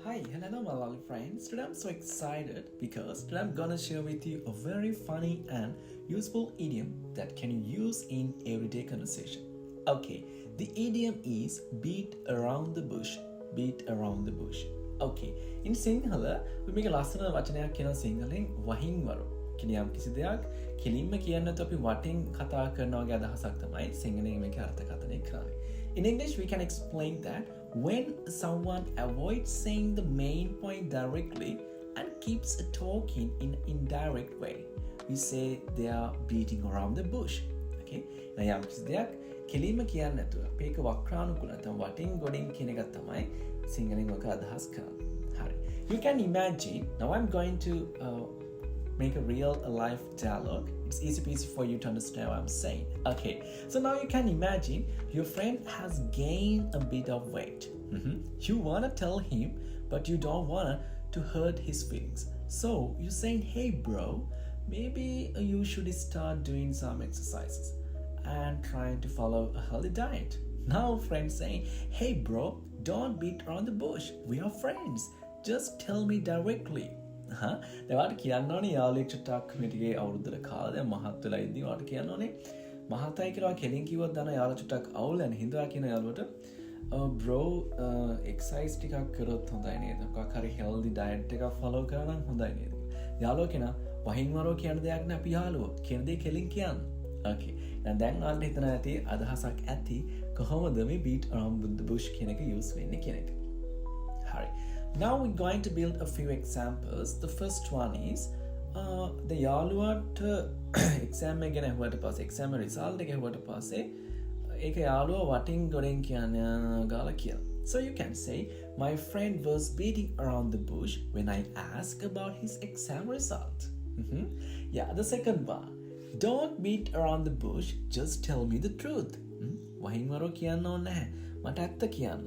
Hi, hello my lovely friends. Today I'm so excited because today I'm gonna share with you a very funny and useful idiom that can you use in everyday conversation. Okay, the idiom is beat around the bush. Beat around the bush. Okay, in Sinhala, we make a lasana වචනයක් කියන සිංහලෙන් වහින් වරු. කියන යම් කිසි දෙයක් කෙලින්ම කියන්න නැතුව අපි වටින් කතා කරනවා වගේ අදහසක් තමයි සිංහලෙන් මේක අර්ථකථනය කරන්නේ. In English, we can explain that when someone avoids saying the main point directly and keeps talking in an indirect way, we say they are beating around the bush. Okay? Now, යම් කිසි දෙයක් කෙලින්ම කියන්න නැතුව මේක වක්‍රානුකූල නැත්නම් වටින් ගොඩින් කියන එක තමයි සිංහලෙන් ඔක අදහස් කරන්නේ. හරි. You can imagine, now I'm going to make a real life dialogue. It's easy peasy for you to understand what I'm saying. Okay, so now you can imagine your friend has gained a bit of weight. You want to tell him, but you don't want to hurt his feelings. So you're saying, hey bro, maybe you should start doing some exercises and trying to follow a healthy diet. Now friend saying, hey bro, don't beat around the bush. We are friends. Just tell me directly. දැවට කියන්න ඕනේ යාළුවෙක් චුට්ටක් මිටිගේ අවුරුද්දට කාලා දැන් මහත් වෙලා ඉඳි වාට කියන්න ඕනේ මහතයි කියලා කෙලින් කිව්වොත් දන යාළුවා චුට්ටක් අවුල් යන හින්දා කියන යාළුවට බ්‍රෝ එක්සර්සයිස් ටිකක් කරොත් හොඳයි නේද මොකක් හරි හෙල්දි ඩයට් එකක් ෆලෝ කරා නම් හොඳයි නේද යාළුවා කෙනා වහින් වරෝ කියන දෙයක් නෑ අපි යාළුවෝ කියන දේ කෙලින් කියන්න ඕකේ දැන් ඔයාලට හිතන ඇති අදහසක් ඇති කොහොමද මේ beat around the bush කියන එක යූස් වෙන්නේ කියන එක හරි Now we're going to build a few examples. The first one is the යාළුවාට exam එක ගැන ඇහුවට පස්සේ exam result එක ඇහුවට පස්සේ ඒක යාළුවා වටින් ගොඩෙන් කියන්න ගාලා කියලා. So you can say my friend was beating around the bush when I asked about his exam result. Yeah, the second one. Don't beat around the bush, just tell me the truth. වහින් වරෝ කියන්න ඕනේ නැහැ. මට ඇත්ත කියන්න.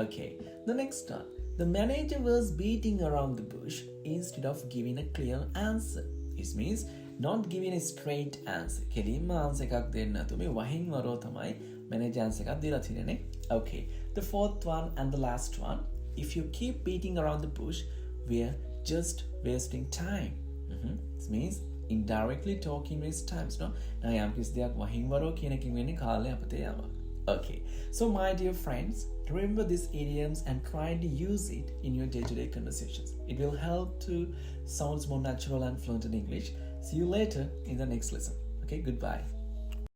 Okay, the next one. The manager was beating around the bush instead of giving a clear answer. This means not giving a straight answer. කෙලින්ම answer එකක් දෙන්න නැතුව මේ වහින් වරෝ තමයි manager answer එකක් දීලා තියෙන්නේ. Okay. The fourth one and the last one. If you keep beating around the bush, we're just wasting time. This means indirectly talking waste times, no? Now යම් කිසි දෙයක් වහින් වරෝ කියන එකකින් වෙන්නේ කාලය අපතේ යනවා. Okay, so my dear friends, remember these idioms and try to use it in your day-to-day conversations. It will help to sound more natural and fluent in English. See you later in the next lesson. Okay, goodbye.